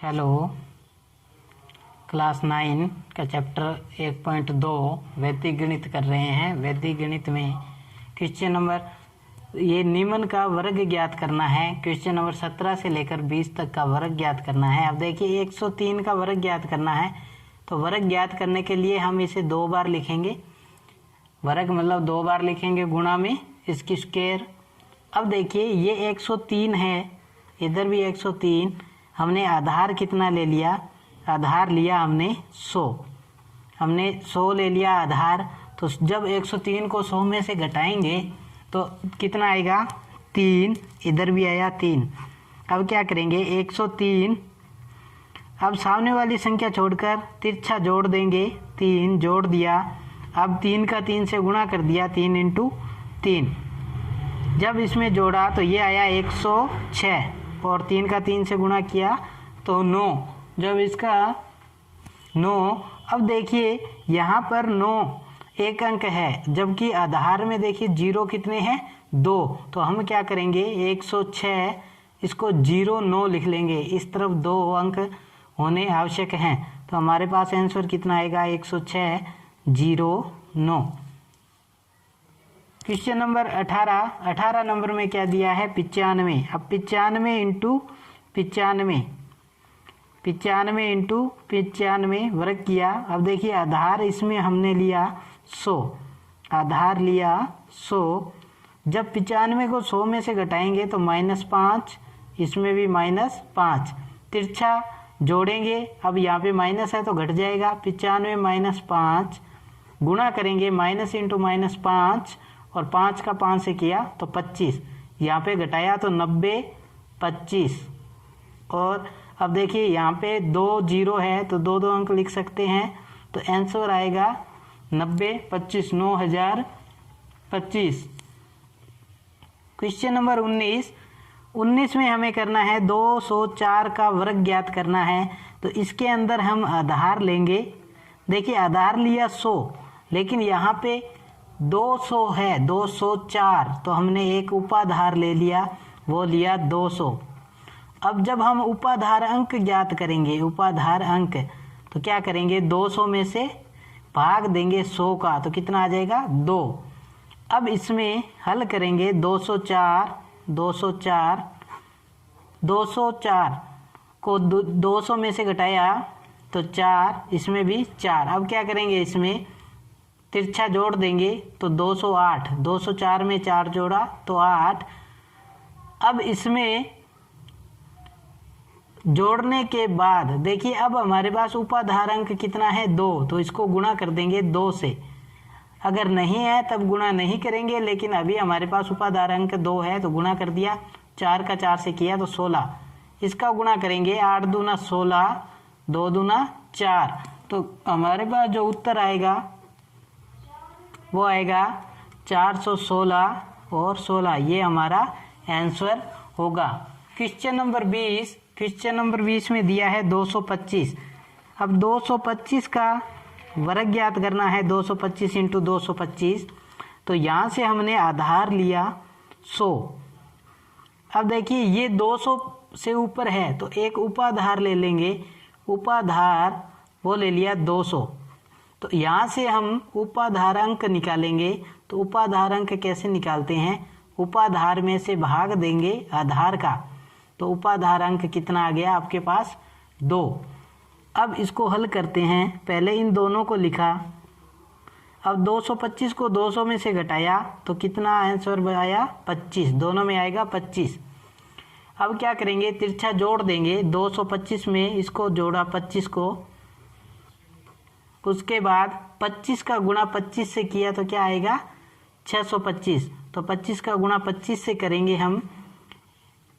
Hello, class 9 का chapter 1.2 वैदिक गणित कर रहे हैं। वैदिक गणित में क्वेश्चन नंबर ये निम्न का वर्ग ज्ञात करना है। क्वेश्चन नंबर 17 से लेकर 20 तक का वर्ग ज्ञात करना है। अब देखिए 103 का वर्ग ज्ञात करना है, तो वर्ग ज्ञात करने के लिए हम इसे 2 बार लिखेंगे। वर्ग मतलब 2 बार लिखेंगे गुणा में इसकी स्क्वायर। अब देखिए ये 103 है, इधर भी 103। हमने आधार कितना ले लिया? आधार लिया हमने 100। हमने 100 ले लिया आधार। तो जब 103 को 100 में से घटाएंगे तो कितना आएगा? 3। इधर भी आया 3। अब क्या करेंगे? 103। अब सामने वाली संख्या छोड़कर तिरछा जोड़ देंगे। 3 जोड़ दिया। अब 3 का 3 से गुणा कर दिया, 3 × 3। जब इसमें जोड़ा तो ये आया 106 और 3 का 3 से गुणा किया तो 9। जब इसका 9, अब देखिए यहाँ पर 9 एक अंक है, जबकि आधार में देखिए 0 कितने हैं? 2। तो हम क्या करेंगे? 106 इसको 09 लिख लेंगे। इस तरफ 2 अंक होने आवश्यक हैं। तो हमारे पास आंसर कितना आएगा? 106 09। क्वेश्चन नंबर 18 नंबर में क्या दिया है? 95। अब 95 × 95 वर्ग किया। अब देखिए आधार इसमें हमने लिया 100। आधार लिया 100। जब 95 को 100 में से घटाएंगे तो -5, इसमें भी -5। तिरछा जोड़ेंगे। अब यहाँ पे माइनस है तो घट जाएगा। 95 - 5 गुणा करेंगे, माइनस इंटू -5 और 5 का 5 से किया तो 25। यहाँ पे घटाया तो 90 25। और अब देखिए यहाँ पे 2 0 है तो 2 अंक लिख सकते हैं। तो आंसर आएगा 90 25 9025। क्वेश्चन नंबर 19 में हमें करना है 204 का वर्ग ज्ञात करना है। तो इसके अंदर हम आधार लेंगे। देखिए आधार लिया 100, लेकिन यहाँ पे 200 है, 204। तो हमने एक उपाधार ले लिया, वो लिया 200। अब जब हम उपाधार अंक ज्ञात करेंगे, उपाधार अंक, तो क्या करेंगे? 200 में से भाग देंगे 100 का, तो कितना आ जाएगा? 2। अब इसमें हल करेंगे। 204 को 200 में से घटाया तो 4, इसमें भी 4। अब क्या करेंगे? इसमें तिरछा जोड़ देंगे तो 208। 204 में 4 जोड़ा तो 8। अब इसमें जोड़ने के बाद देखिए अब हमारे पास उपाधार अंक कितना है? 2। तो इसको गुणा कर देंगे 2 से। अगर नहीं है तब गुणा नहीं करेंगे, लेकिन अभी हमारे पास उपाधार अंक 2 है तो गुणा कर दिया। 4 का 4 से किया तो 16। इसका गुणा करेंगे, 8 दूना 16, 2 दूना 4। तो हमारे पास जो उत्तर आएगा वो आएगा 416 और 16। ये हमारा आंसर होगा। क्वेश्चन नंबर 20 में दिया है 225। अब 225 का वर्ग ज्ञात करना है। 225 × 225। तो यहाँ से हमने आधार लिया 100। अब देखिए ये 200 से ऊपर है तो एक उपाधार ले लेंगे। उपाधार वो ले लिया 200। तो यहाँ से हम उपाधार अंक निकालेंगे। तो उपाधार अंक कैसे निकालते हैं? उपाधार में से भाग देंगे आधार का। तो उपाधार अंक कितना आ गया आपके पास? 2। अब इसको हल करते हैं। पहले इन दोनों को लिखा। अब 225 को 200 में से घटाया तो कितना आंसर आया? 25। दोनों में आएगा 25। अब क्या करेंगे? तिरछा जोड़ देंगे। 225 में इसको जोड़ा 25 को, उसके बाद 25 का गुणा 25 से किया तो क्या आएगा? 625। तो 25 का गुणा 25 से करेंगे हम।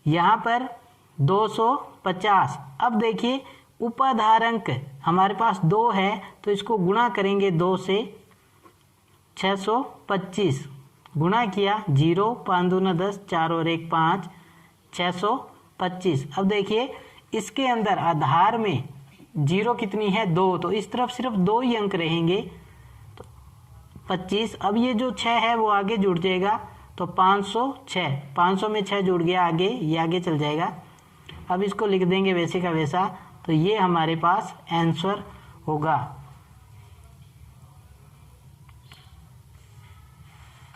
यहाँ पर 250। अब देखिए उपाधार अंक हमारे पास 2 है तो इसको गुणा करेंगे 2 से। 625 गुणा किया, 0 5 दूना 10, 4 और 1 5, 625। अब देखिए इसके अंदर आधार में 0 कितनी है? 2। तो इस तरफ सिर्फ 2 ही अंक रहेंगे। तो 25। अब ये जो 6 है वो आगे जुड़ जाएगा तो 506। 500 में 6 जुड़ गया आगे, ये आगे चल जाएगा। अब इसको लिख देंगे वैसे का वैसा। तो ये हमारे पास आंसर होगा।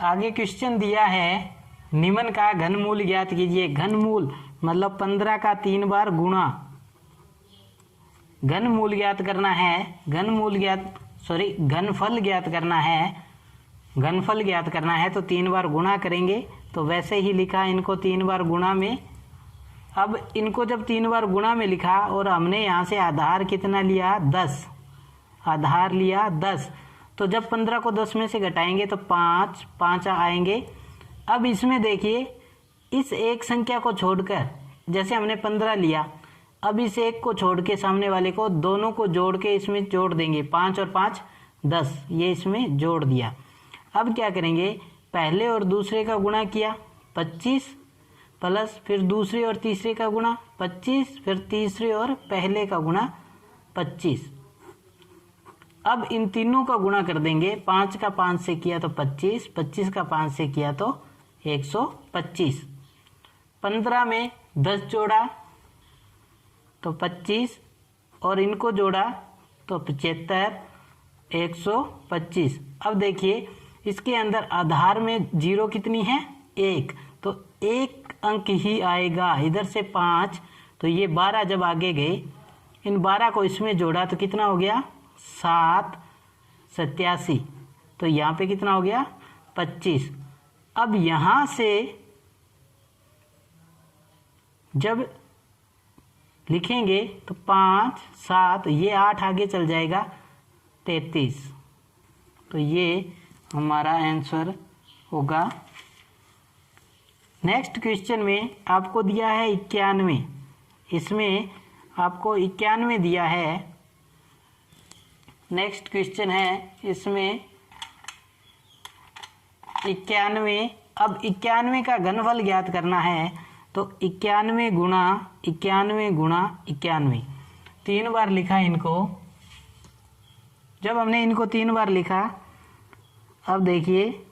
आगे क्वेश्चन दिया है निम्न का घनमूल ज्ञात कीजिए। घनमूल मतलब 15 का 3 बार गुणा। घनमूल ज्ञात करना है, घनफल ज्ञात करना है। घनफल ज्ञात करना है तो 3 बार गुणा करेंगे। तो वैसे ही लिखा इनको 3 बार गुणा में। अब इनको जब 3 बार गुणा में लिखा और हमने यहाँ से आधार कितना लिया 10, आधार लिया 10, तो जब 15 को 10 में से घटाएंगे तो 5 आएंगे। अब इसमें देखिए इस एक संख्या को छोड़कर, जैसे हमने 15 लिया, अब इस एक को छोड़ के सामने वाले को दोनों को जोड़ के इसमें जोड़ देंगे। 5 और 5 10, ये इसमें जोड़ दिया। अब क्या करेंगे, पहले और दूसरे का गुणा किया 25 प्लस फिर दूसरे और तीसरे का गुणा 25, फिर तीसरे और पहले का गुणा 25। अब इन तीनों का गुणा कर देंगे। 5 का 5 से किया तो 25, 25 का 5 से किया तो 125। 15 में 10 जोड़ा तो 25 और इनको जोड़ा तो 75, 125। अब देखिए इसके अंदर आधार में 0 कितनी है 1, तो 1 अंक ही आएगा। इधर से 5, तो ये 12 जब आगे गए, इन 12 को इसमें जोड़ा तो कितना हो गया 7, 87। तो यहाँ पे कितना हो गया 25। अब यहाँ से जब लिखेंगे तो 5, 7, ये 8 आगे चल जाएगा 33। तो ये हमारा आंसर होगा। नेक्स्ट क्वेश्चन में आपको दिया है 91, इसमें आपको 91 दिया है। नेक्स्ट क्वेश्चन है इसमें 91। अब 91 का घनफल ज्ञात करना है तो 91 गुणा 91 3 बार लिखा इनको। जब हमने इनको 3 बार लिखा, अब देखिए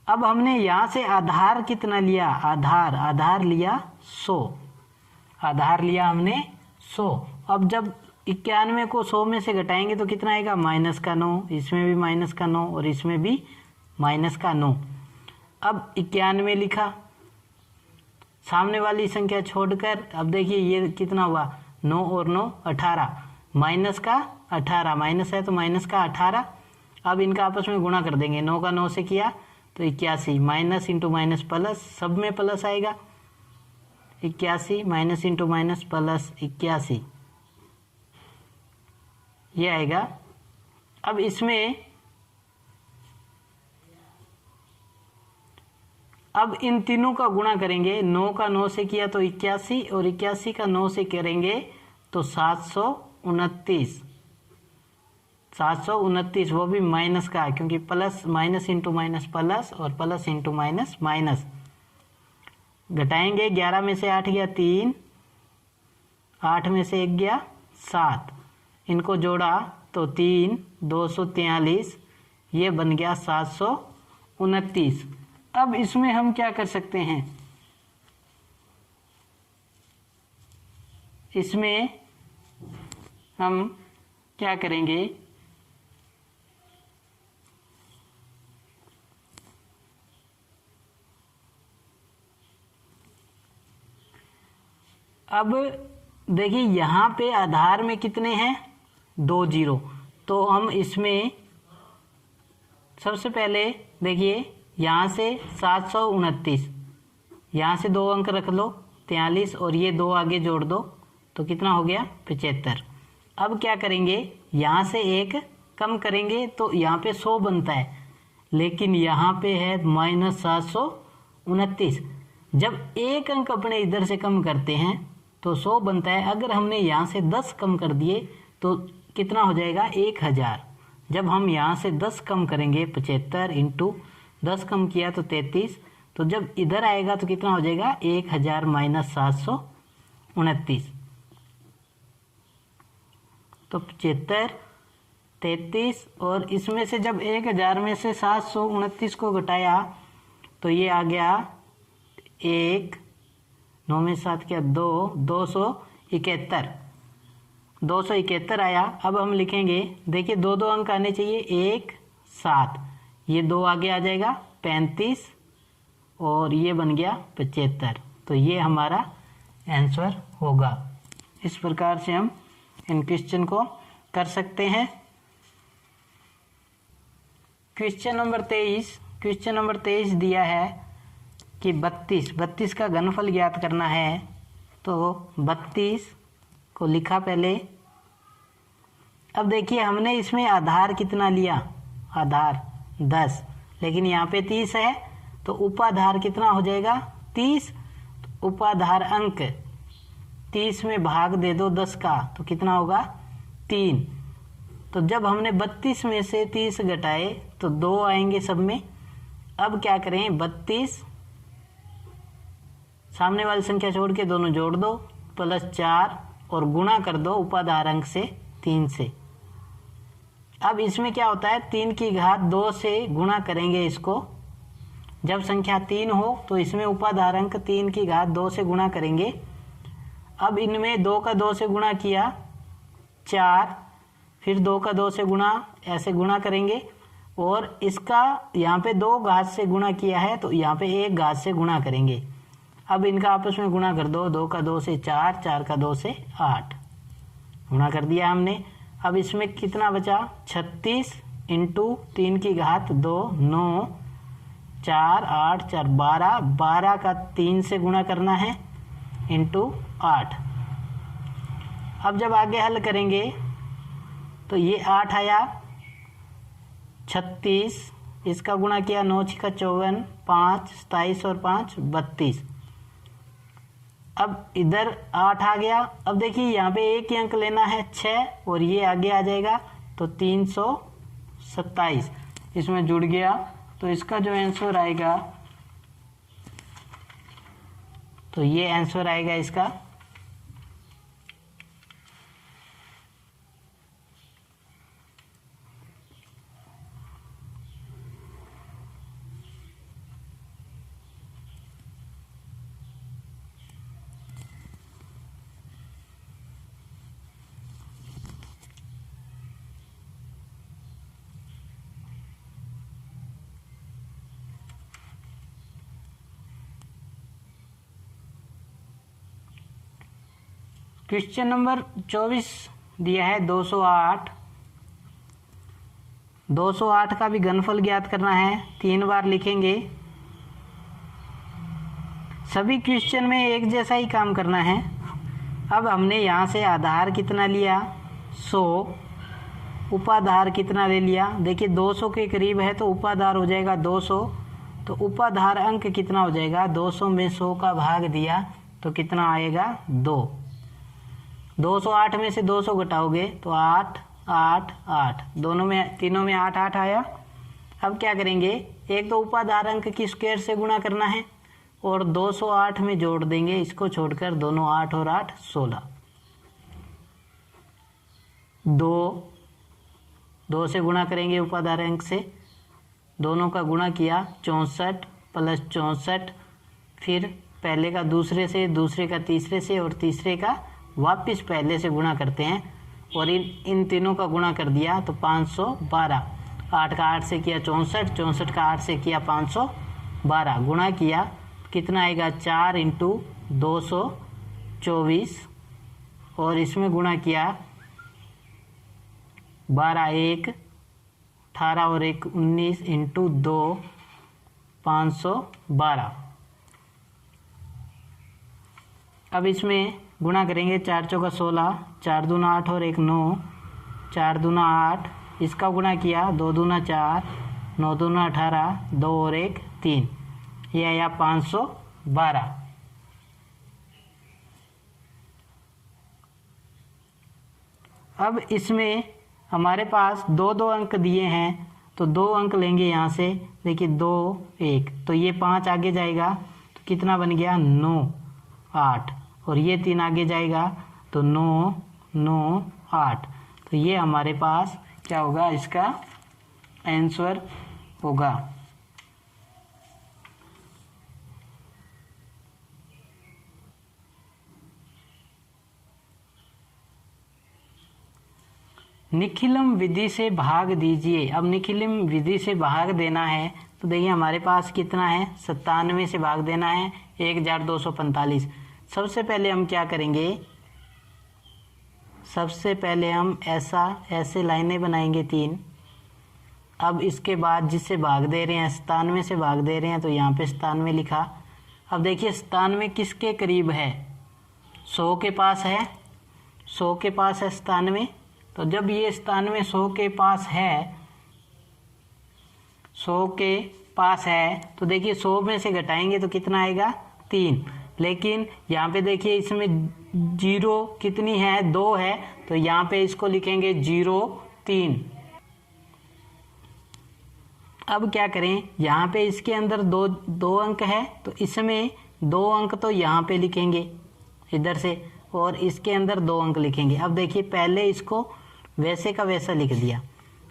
अब हमने यहाँ से आधार कितना लिया, आधार लिया 100, आधार लिया हमने 100। अब जब 91 को 100 में से घटाएंगे तो कितना आएगा -9, इसमें भी -9 और इसमें भी -9। अब 91 लिखा, सामने वाली संख्या छोड़कर, अब देखिए ये कितना हुआ 9 और 9 18, माइनस का 18, माइनस है तो माइनस का 18। अब इनका आपस में गुणा कर देंगे। 9 का 9 से किया तो 81, माइनस इंटू माइनस प्लस, सब में प्लस आएगा 81, माइनस इंटू माइनस प्लस 81, ये आएगा। अब इसमें अब इन तीनों का गुणा करेंगे। 9 का 9 से किया तो 81 और 81 का 9 से करेंगे तो 729, 729, वो भी माइनस का, क्योंकि plus minus into minus plus और प्लस इंटू माइनस माइनस। घटाएंगे, 11 में से 8 गया 3, 8 में से 1 गया 7, इनको जोड़ा तो 3, 243, ये बन गया 729। अब इसमें हम क्या कर सकते हैं, इसमें हम क्या करेंगे, अब देखिए यहाँ पे आधार में कितने हैं 2 0, तो हम इसमें सबसे पहले देखिए यहाँ से 729, यहाँ से 2 अंक रख लो 43 और ये 2 आगे जोड़ दो तो कितना हो गया 75। अब क्या करेंगे, यहाँ से 1 कम करेंगे तो यहाँ पे 100 बनता है, लेकिन यहाँ पे है -729। जब 1 अंक अपने इधर से कम करते हैं तो 100 बनता है। अगर हमने यहाँ से 10 कम कर दिए तो कितना हो जाएगा 1000। जब हम यहाँ से 10 कम करेंगे 75 इंटू 10 कम किया तो 33, तो जब इधर आएगा तो कितना हो जाएगा 1000 माइनस 729, तो 75, 33 और इसमें से जब 1000 में से 729 को घटाया तो ये आ गया 1, 9 में 7 क्या 2, 271, 271 आया। अब हम लिखेंगे, देखिए दो दो अंक आने चाहिए, 1, 7, ये 2 आगे आ जाएगा 35 और ये बन गया 75। तो ये हमारा आंसर होगा। इस प्रकार से हम इन क्वेश्चन को कर सकते हैं। क्वेश्चन नंबर 23 दिया है कि 32 का घनफल ज्ञात करना है। तो 32 को लिखा पहले। अब देखिए हमने इसमें आधार कितना लिया, आधार 10, लेकिन यहाँ पे 30 है तो उपाधार कितना हो जाएगा 30। तो उपाधार अंक 30 में भाग दे दो 10 का तो कितना होगा 3। तो जब हमने 32 में से 30 घटाए तो 2 आएंगे सब में। अब क्या करें, 32 सामने वाली संख्या छोड़ के दोनों जोड़ दो +4 और गुणा कर दो उपाधार अंक से 3 से। अब इसमें क्या होता है, 3 की घात 2 से गुणा करेंगे इसको। जब संख्या 3 हो तो इसमें उपाधार अंक 3 की घात 2 से गुणा करेंगे। अब इनमें 2 का 2 से गुणा किया 4, फिर 2 का 2 से गुणा, ऐसे गुणा करेंगे। और इसका यहाँ पे 2 घात से गुणा किया है तो यहाँ पे 1 घात से गुणा करेंगे। अब इनका आपस में गुणा कर दो, 2 का 2 से 4, 4 का 2 से 8, गुणा कर दिया हमने। अब इसमें कितना बचा 36 इंटू 3 की घात 2, 9, 4, 8, 4, 12, 12 का 3 से गुणा करना है इंटू 8। अब जब आगे हल करेंगे तो ये 8 आया, 36 इसका गुणा किया 9 × 54, 5 27 और 5 32। अब इधर 8 आ गया। अब देखिए यहाँ पे एक ही अंक लेना है 6 और ये आगे आ जाएगा तो 327 इसमें जुड़ गया। तो इसका जो आंसर आएगा, तो ये आंसर आएगा इसका। क्वेश्चन नंबर 24 दिया है 208। 208 का भी घनफल ज्ञात करना है, 3 बार लिखेंगे। सभी क्वेश्चन में एक जैसा ही काम करना है। अब हमने यहाँ से आधार कितना लिया 100, उपाधार कितना ले लिया, देखिए 200 के करीब है तो उपाधार हो जाएगा 200। तो उपाधार अंक कितना हो जाएगा, 200 में 100 का भाग दिया तो कितना आएगा 2। 208 में से 200 घटाओगे तो 8, 8, 8, तीनों में 8, 8 आया। अब क्या करेंगे, एक तो उपाधार अंक की स्क्वायर से गुणा करना है और 208 में जोड़ देंगे, इसको छोड़कर दोनों 8 और 8 16। 2 से गुणा करेंगे उपाधार अंक से, दोनों का गुणा किया 64 + 64, फिर पहले का दूसरे से, दूसरे का तीसरे से और तीसरे का वापस पहले से गुणा करते हैं और इन तीनों का गुणा कर दिया तो 512। 8 का 8 से किया 64, 64 का 8 से किया 512, गुणा किया कितना आएगा 4 × 224 और इसमें गुणा किया 12 1 18 और 1 19 × 2 512। अब इसमें गुणा करेंगे 4 चौका 16, 4 दूना 8 और 1 9, 4 दूना 8, इसका गुणा किया 2 दूना 4, 9 दूना 18, 2 और 1 3, ये आया 512। अब इसमें हमारे पास 2 अंक दिए हैं तो 2 अंक लेंगे यहाँ से, देखिए 2 1 तो ये 5 आगे जाएगा तो कितना बन गया 9 8 और ये 3 आगे जाएगा तो 9 9 8। तो ये हमारे पास क्या होगा, इसका आंसर होगा। निखिलम विधि से भाग दीजिए। अब निखिलम विधि से भाग देना है तो देखिए हमारे पास कितना है, 97 से भाग देना है 1245। सबसे पहले हम क्या करेंगे, सबसे पहले हम ऐसे लाइनें बनाएंगे 3। अब इसके बाद जिससे भाग दे रहे हैं 97 से भाग दे रहे हैं तो यहाँ पे 97 लिखा। अब देखिए 97 किसके करीब है, 100 के पास है, 100 के पास है 97। तो जब ये 97 100 के पास है, 100 के पास है तो देखिए 100 में से घटाएंगे तो कितना आएगा, 3। लेकिन यहाँ पे देखिए इसमें 0 कितनी है, 2 है, तो यहाँ पे इसको लिखेंगे 0 3। अब क्या करें, यहाँ पे इसके अंदर दो अंक है तो इसमें 2 अंक तो यहाँ पे लिखेंगे इधर से, और इसके अंदर 2 अंक लिखेंगे। अब देखिए पहले इसको वैसे का वैसा लिख दिया।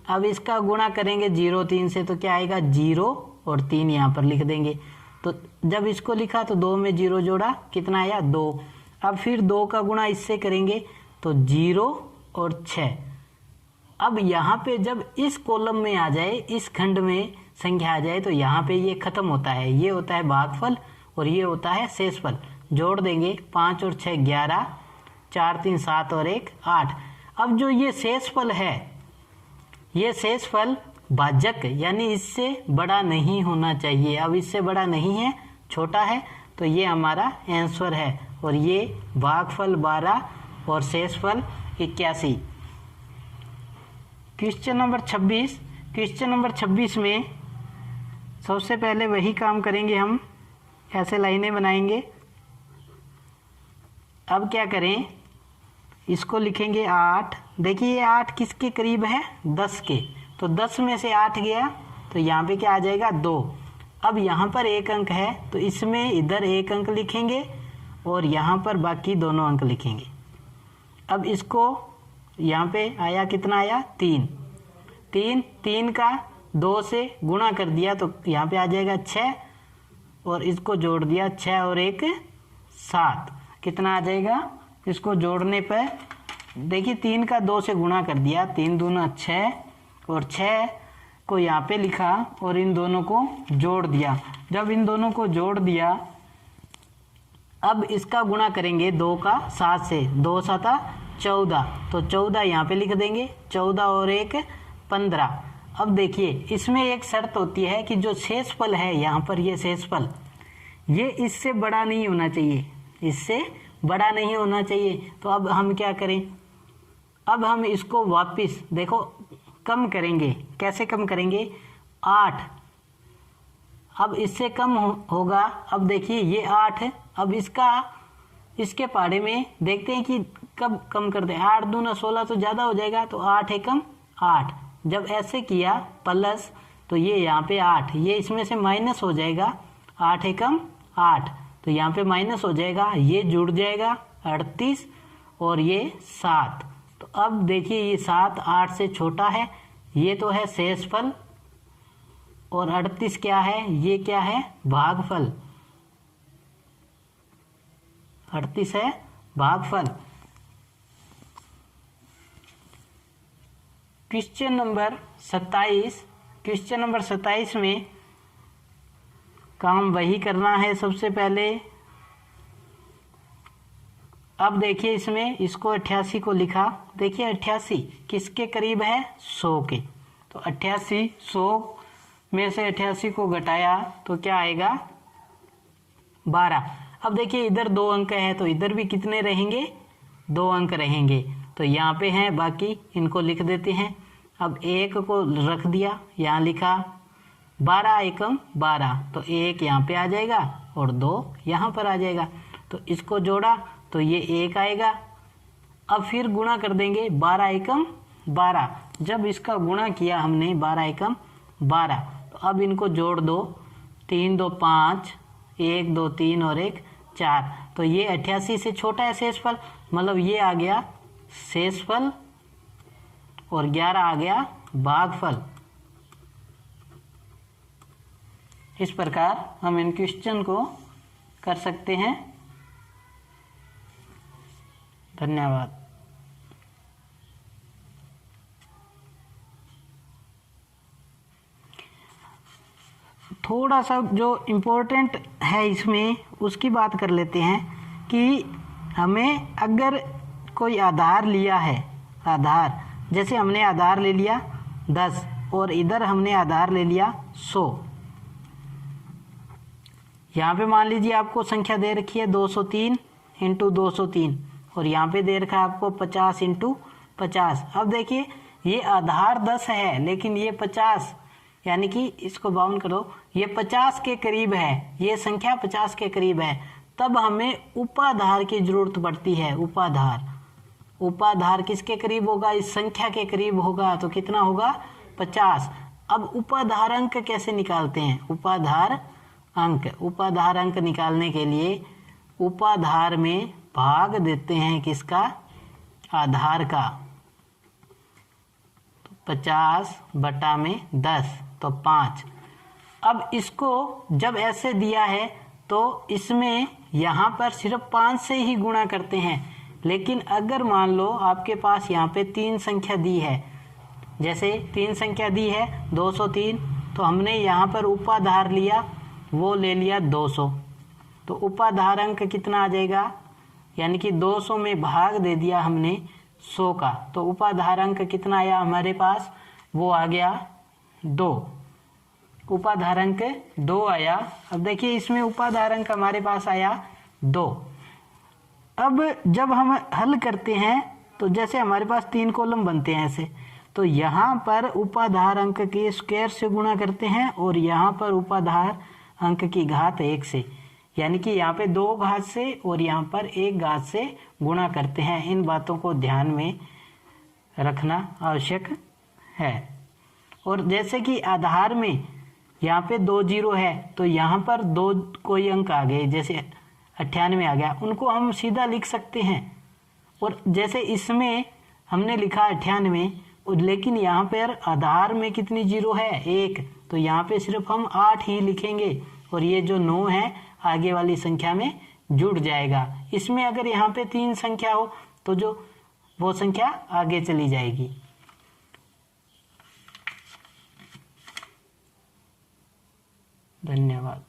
अब इसका गुणा करेंगे 0 3 से तो क्या आएगा, 0 और 3 यहाँ पर लिख देंगे। तो जब इसको लिखा तो 2 में 0 जोड़ा, कितना आया, 2। अब फिर 2 का गुणा इससे करेंगे तो 0 और 6। अब यहाँ पे जब इस कॉलम में आ जाए, इस खंड में संख्या आ जाए तो यहाँ पे ये खत्म होता है, ये होता है भागफल और ये होता है शेषफल। जोड़ देंगे 5 और 6 11, 4 3 7 और 1 8। अब जो ये शेषफल है, ये शेषफल भाजक यानी इससे बड़ा नहीं होना चाहिए। अब इससे बड़ा नहीं है, छोटा है, तो ये हमारा आंसर है। और ये भागफल 12 और शेषफल 81। Question number 26। क्वेश्चन नंबर 26 में सबसे पहले वही काम करेंगे हम, ऐसे लाइनें बनाएंगे। अब क्या करें, इसको लिखेंगे 8। देखिए ये 8 किसके करीब है, 10 के, तो 10 में से 8 गया तो यहाँ पे क्या आ जाएगा, 2। अब यहाँ पर 1 अंक है तो इसमें इधर 1 अंक लिखेंगे और यहाँ पर बाकी दोनों अंक लिखेंगे। अब इसको यहाँ पे आया, कितना आया, 3 का 2 से गुणा कर दिया तो यहाँ पे आ जाएगा 6, और इसको जोड़ दिया 6 और 1 7, कितना आ जाएगा। इसको जोड़ने पर देखिए 3 का 2 से गुणा कर दिया, 3 दूना 6, और 6 को यहाँ पे लिखा और इन दोनों को जोड़ दिया। जब इन दोनों को जोड़ दिया, अब इसका गुणा करेंगे 2 का 7 से, 2 7 14, तो 14 यहाँ पे लिख देंगे, 14 और 1 15। अब देखिए इसमें एक शर्त होती है कि जो शेषफल है यहाँ पर, ये शेषफल ये इससे बड़ा नहीं होना चाहिए, इससे बड़ा नहीं होना चाहिए। तो अब हम क्या करें, अब हम इसको वापस देखो कम करेंगे। कैसे कम करेंगे, 8, अब इससे कम होगा। अब देखिए ये 8 है, अब इसके पाड़े में देखते हैं कि कब कम कर दें। 8 दूना 16 तो ज़्यादा हो जाएगा, तो 8 एकम 8। जब ऐसे किया प्लस तो ये यहाँ पे 8, ये इसमें से माइनस हो जाएगा, 8 एकम 8, तो यहाँ पे माइनस हो जाएगा, ये जुड़ जाएगा 38 और ये 7। तो अब देखिए ये 7 8 से छोटा है, ये तो है शेषफल, और 38 क्या है, ये क्या है, भागफल। 38 है भागफल। Question number 27। क्वेश्चन नंबर 27 में काम वही करना है सबसे पहले। अब देखिए इसमें इसको 88 को लिखा, देखिए 88 किसके करीब है, 100 के, तो 88 100 में से 88 को घटाया तो क्या आएगा, 12। अब देखिए इधर 2 अंक है तो इधर भी कितने रहेंगे, 2 अंक रहेंगे, तो यहाँ पे हैं, बाकी इनको लिख देते हैं। अब 1 को रख दिया, यहाँ लिखा 12 एकम 12, तो 1 यहाँ पे आ जाएगा और 2 यहाँ पर आ जाएगा, तो इसको जोड़ा तो ये 1 आएगा। अब फिर गुणा कर देंगे 12 एकम 12। जब इसका गुणा किया हमने 12 एकम 12, तो अब इनको जोड़ दो, 3 2 5, 1 2 3 और 1 4, तो ये 88 से छोटा है शेषफल, मतलब ये आ गया शेषफल और 11 आ गया भागफल। इस प्रकार हम इन क्वेश्चन को कर सकते हैं। धन्यवाद। थोड़ा सा जो इम्पोर्टेंट है इसमें उसकी बात कर लेते हैं कि हमें अगर कोई आधार लिया है, आधार जैसे हमने आधार ले लिया 10 और इधर हमने आधार ले लिया 100। यहाँ पे मान लीजिए आपको संख्या दे रखी है 203 इंटू 203 और यहाँ पे दे रखा है आपको 50 इंटू 50। अब देखिए ये आधार 10 है लेकिन ये 50 यानी कि इसको बाउंड करो, ये 50 के करीब है, ये संख्या 50 के करीब है, तब हमें उपाधार की जरूरत पड़ती है। उपाधार किसके करीब होगा? इस संख्या के करीब होगा, तो कितना होगा? 50। अब उपाधार अंक कैसे निकालते हैं? उपाधार अंक निकालने के लिए उपाधार में भाग देते हैं किसका? आधार का। तो 50/10 तो 5। अब इसको जब ऐसे दिया है तो इसमें यहाँ पर सिर्फ 5 से ही गुणा करते हैं, लेकिन अगर मान लो आपके पास यहाँ पे 3 संख्या दी है, जैसे 3 संख्या दी है 203, तो हमने यहाँ पर उपाधार लिया, वो ले लिया 200, तो उपाधार अंक कितना आ जाएगा? यानी कि 200 में भाग दे दिया हमने 100 का, तो उपाधार अंक कितना आया हमारे पास? वो आ गया 2। उपाधार अंक 2 आया। अब देखिए इसमें उपाधार अंक हमारे पास आया 2। अब जब हम हल करते हैं तो जैसे हमारे पास 3 कॉलम बनते हैं ऐसे, तो यहाँ पर उपाधार अंक के स्क्वायर से गुणा करते हैं और यहाँ पर उपाधार अंक की घात 1 से, यानी कि यहाँ पे 2 घात से और यहाँ पर 1 घात से गुणा करते हैं। इन बातों को ध्यान में रखना आवश्यक है। और जैसे कि आधार में यहाँ पे 2 जीरो है, तो यहाँ पर 2 कोई अंक आ गए, जैसे 98 आ गया, उनको हम सीधा लिख सकते हैं। और जैसे इसमें हमने लिखा 98, लेकिन यहाँ पर आधार में कितनी जीरो है? 1, तो यहाँ पे सिर्फ हम 8 ही लिखेंगे और ये जो 9 है आगे वाली संख्या में जुड़ जाएगा। इसमें अगर यहाँ पे 3 संख्या हो तो जो वो संख्या आगे चली जाएगी। धन्यवाद।